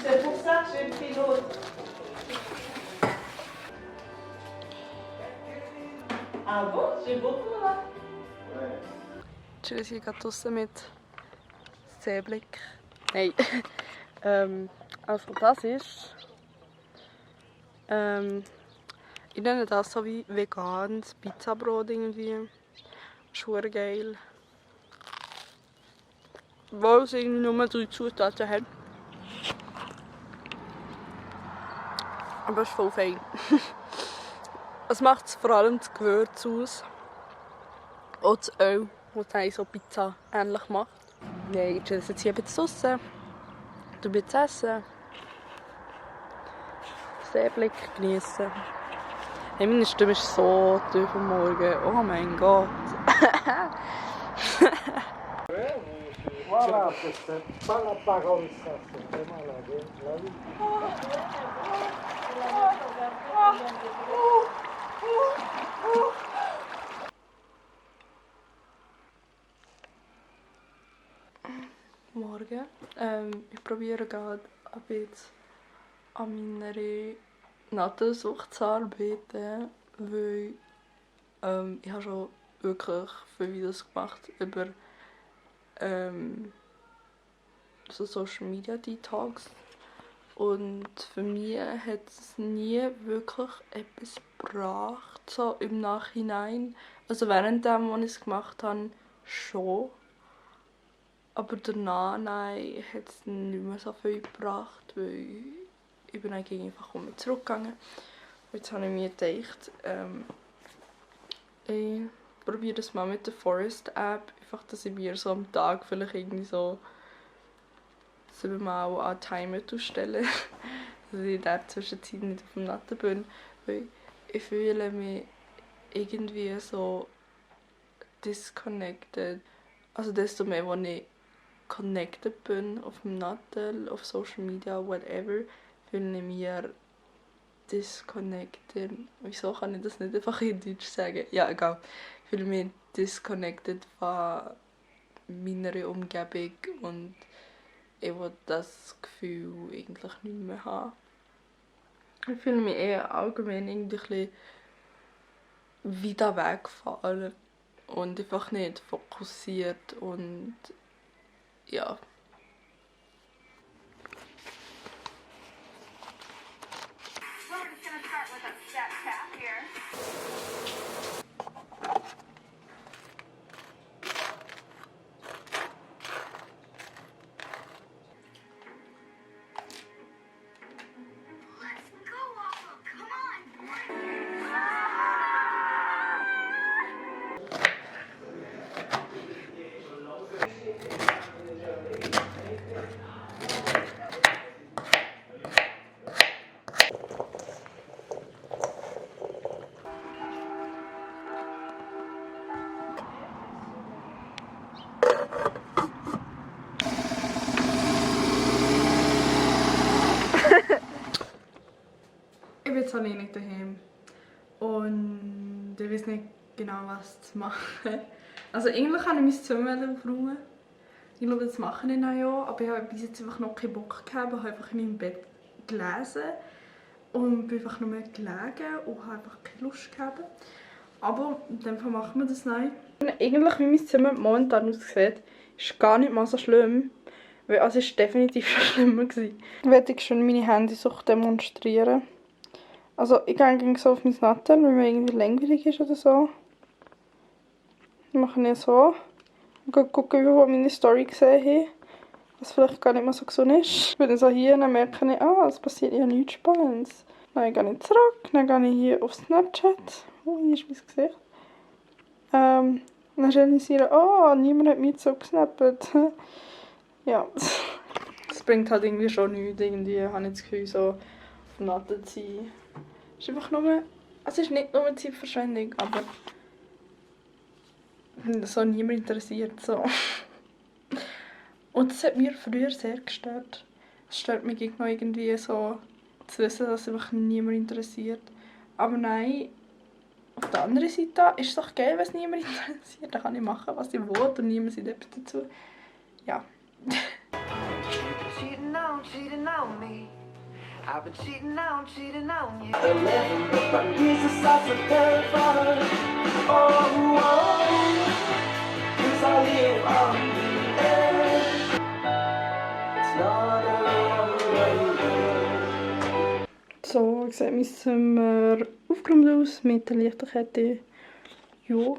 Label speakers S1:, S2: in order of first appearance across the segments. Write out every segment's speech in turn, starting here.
S1: C'est pour ça que j'ai pris l'autre. Ah bon? J'ai beaucoup là.
S2: Chillen hier gerade draussen mit Seeblick. Nein. Also das ist... ich nenne das so wie veganes Pizzabrot irgendwie. Schwer geil. Obwohl es irgendwie nur 3 Zutaten hat. Aber es ist voll fein. Es macht vor allem das Gewürz aus. Und das Öl, das so Pizza ähnlich macht. Nein, ich chill jetzt hier ein bisschen draussen. Du bist essen. Seeblick genießen. Hey, meine Stimme ist so tief am Morgen. Oh mein Gott.
S3: Voilà, c'est pas la parole, ça, c'est vraiment la vie.
S2: Morgen. Ich probiere gerade ein bisschen an meiner Nadelsucht zu arbeiten, weil ich habe schon wirklich viele Videos gemacht über so Social Media Detox und für mich hat es nie wirklich etwas gebracht, so im Nachhinein. Also währenddem, als ich es gemacht habe, schon. Aber danach hat es nicht mehr so viel gebracht, weil ich bin eigentlich einfach zurückgegangen. Und jetzt habe ich mir gedacht, ich probiere das mal mit der Forest App, einfach, dass ich mir so am Tag vielleicht irgendwie so 7 Mal an Timer stelle, dass ich in der Zwischenzeit nicht auf dem Natten bin, weil ich fühle mich irgendwie so disconnected. Also desto mehr, als ich connected bin auf dem Nattel, auf Social Media, whatever, fühle ich mich disconnected. Wieso kann ich das nicht einfach in Deutsch sagen? Ja, egal. Ich fühle mich disconnected von meiner Umgebung und ich will das Gefühl eigentlich nicht mehr haben. Ich fühle mich eher allgemein irgendwie ein bisschen weit weggefahren und einfach nicht fokussiert und ja. Ich bin jetzt alleine daheim und ich weiß nicht genau, was zu machen. Also eigentlich kann ich mein Zimmer aufräumen. Ich glaube, das mache ich dann ja, aber ich habe bis jetzt einfach noch keinen Bock gehabt. Ich habe einfach in meinem Bett gelesen und bin einfach nur mehr gelegen und habe einfach keine Lust gehabt. Aber in dem Fall machen wir das nicht. Eigentlich, wie mein Zimmer momentan aussieht, ist gar nicht mal so schlimm. Weil also es war definitiv schon schlimmer. Ich werde schon meine Handysucht demonstrieren. Also ich gehe so auf mein Nattel, wenn mir irgendwie langweilig ist oder so. Ich mache ich so. Ich gucke, wie ich meine Story gesehen habe. Was vielleicht gar nicht mehr so gesund ist. Ich bin dann so hier und dann merke ich, es passiert ja nichts Spannendes. Dann gehe ich zurück, dann gehe ich hier auf Snapchat. Oh, hier ist mein Gesicht. Dann realisiere ich, niemand hat mich so gesnappt. Ja, das bringt halt irgendwie schon nichts. Irgendwie habe ich das Gefühl, so auf dem Nattel zu sein. Es ist einfach nur, es ist nicht nur Zeitverschwendung, aber so niemand interessiert. So. Und das hat mir früher sehr gestört. Es stört mich noch irgendwie so zu wissen, dass einfach niemand interessiert. Aber nein, auf der anderen Seite ist es doch geil, wenn es niemand interessiert. Dann kann ich machen, was ich will und niemand sagt etwas dazu. Ja.
S4: Interessiert cheating on me. I've been cheating on you.
S2: So sieht mein Zimmer aufgeräumt aus mit der Lichterkette. Ja.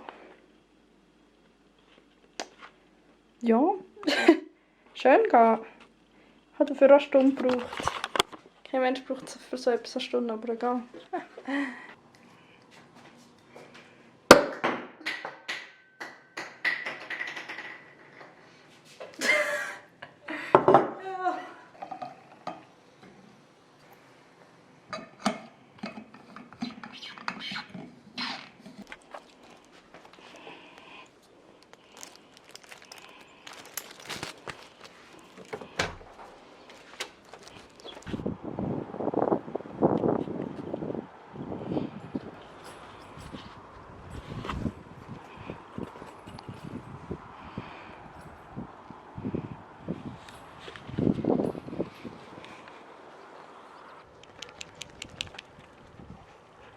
S2: Ja. Schön gehen. Ich habe dafür eine Stunde gebraucht. Kein Mensch braucht für so etwas eine Stunde, aber egal.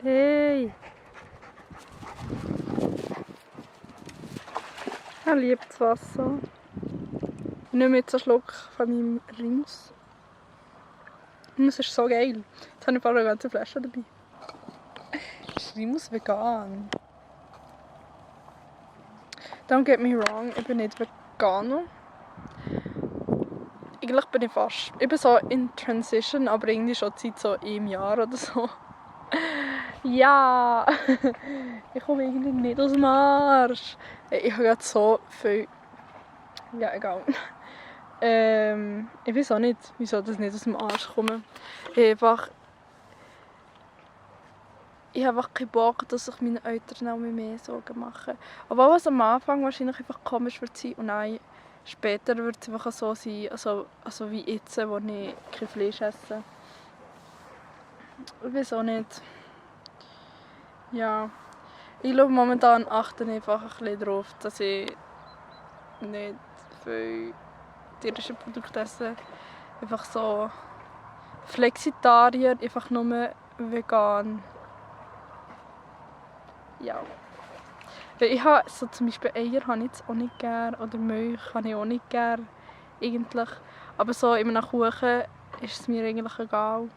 S2: Hey! Er liebt das Wasser. Ich nehme jetzt einen Schluck von meinem Rimus. Rimus ist so geil. Jetzt habe ich eine ganze Flasche dabei. Ist Rimus vegan? Don't get me wrong, ich bin nicht Veganer. Eigentlich bin ich fast. Ich bin so in Transition, aber irgendwie schon seit so einem Jahr oder so. Ja! Ich komme irgendwie nicht aus dem Arsch. Ich habe gerade so viel... Ja, egal. Ich weiß auch nicht, wieso das nicht aus dem Arsch kommt. Ich habe einfach keinen Bock, dass ich meinen Eltern auch mehr Sorgen mache. Obwohl es am Anfang wahrscheinlich einfach komisch wird sein und dann später wird es einfach so sein, also wie jetzt, wo ich kein Fleisch esse. Ich weiß auch nicht. Ja, ich glaube momentan achte ich einfach ein bisschen darauf, dass ich nicht viel tierische Produkte esse. Einfach so Flexitarier, einfach nur vegan. Ja. Weil ich habe so zum Beispiel Eier habe ich jetzt auch nicht gern oder Milch habe ich auch nicht gern eigentlich. Aber so in einem Kuchen ist es mir eigentlich egal.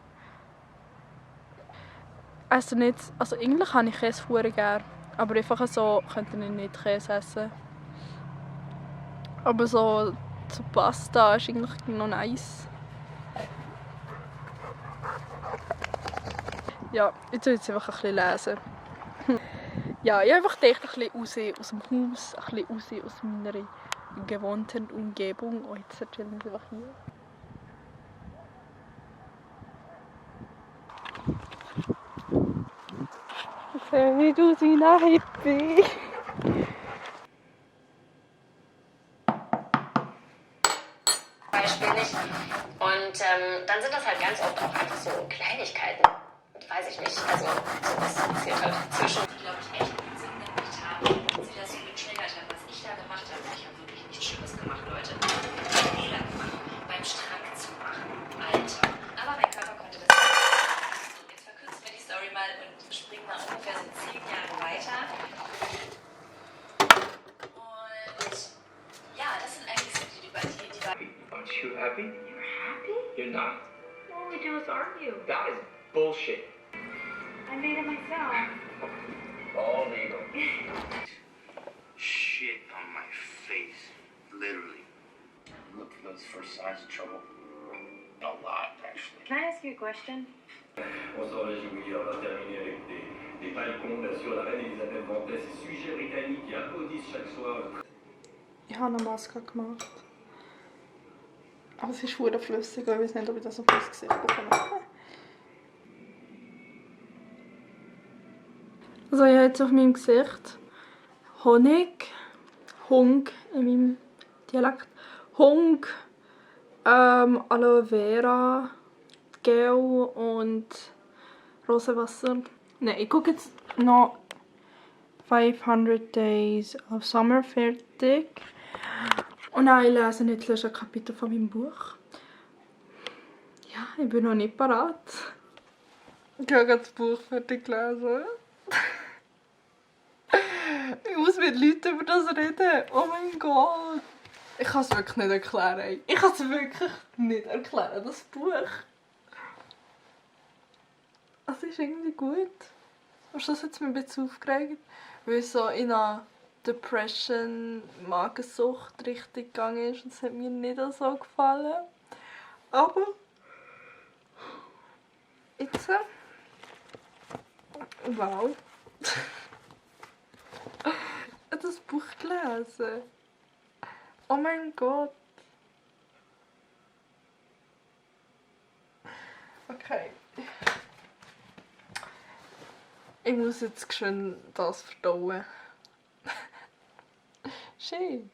S2: Also nicht, also eigentlich habe ich Käse verdammt gern, aber einfach so könnte ich nicht Käse essen. Aber so Pasta ist eigentlich noch nice. Ja, jetzt will ich einfach ein bisschen lesen. Ja, ich habe einfach gedacht, ein bisschen raus aus dem Haus, ein bisschen raus aus meiner gewohnten Umgebung. Oh, jetzt chillen wir einfach hier. Hey, du Sina Hippie!
S5: Beispiel nicht. Und dann sind das halt ganz oft auch einfach so Kleinigkeiten. Weiß ich nicht, also sowas passiert halt zwischen. Glaube ich echt Sinn gemacht haben, sie das so getriggert hat, was ich da gemacht habe. Ich habe wirklich nichts Schlimmes gemacht, Leute. Fehler gemacht, beim Schrank zu machen. Alter. Aber mein Körper konnte das nicht. So, jetzt verkürzen wir die Story mal und springen mal ungefähr so 10 Jahre weiter. Und ja, das sind eigentlich so die
S6: Aren't you happy?
S5: You're happy?
S6: You're not.
S5: All we do is argue.
S6: That is bullshit.
S5: I made it myself.
S6: All legal. Shit on my face. Literally. Look for those first signs of trouble. A lot, actually.
S5: Can I ask you a question?
S7: On sort réjouir, on va terminer avec des balcons sur la reine Elisabeth vantait ses sujets britanniques qui applaudissent chaque soir.
S2: Ich habe eine Maske gemacht. Aber es ist verdammt flüssig, ich weiß nicht, ob ich das auf mein Gesicht bekomme. Also ich habe jetzt auf meinem Gesicht Honig, Hung in meinem Dialekt, Hung, Aloe Vera, Gel und Rosenwasser. Nein, ich gucke jetzt noch 500 Days of Summer fertig. Und dann lese ich jetzt ein Kapitel von meinem Buch. Ja, ich bin noch nicht parat. Ich habe gerade das Buch fertig gelesen. Ich muss mit Leuten über das reden. Oh mein Gott. Ich kann es wirklich nicht erklären. Ich kann es wirklich nicht erklären, das Buch. Es ist irgendwie gut. Und das hat mich ein bisschen aufgeregt, weil es so in eine Depression, Magensucht Richtung gegangen ist. Und das hat mir nicht so gefallen. Aber jetzt... Wow. Ich habe das Buch gelesen. Oh mein Gott. Okay. Ich muss jetzt schön das verdauen. Schön.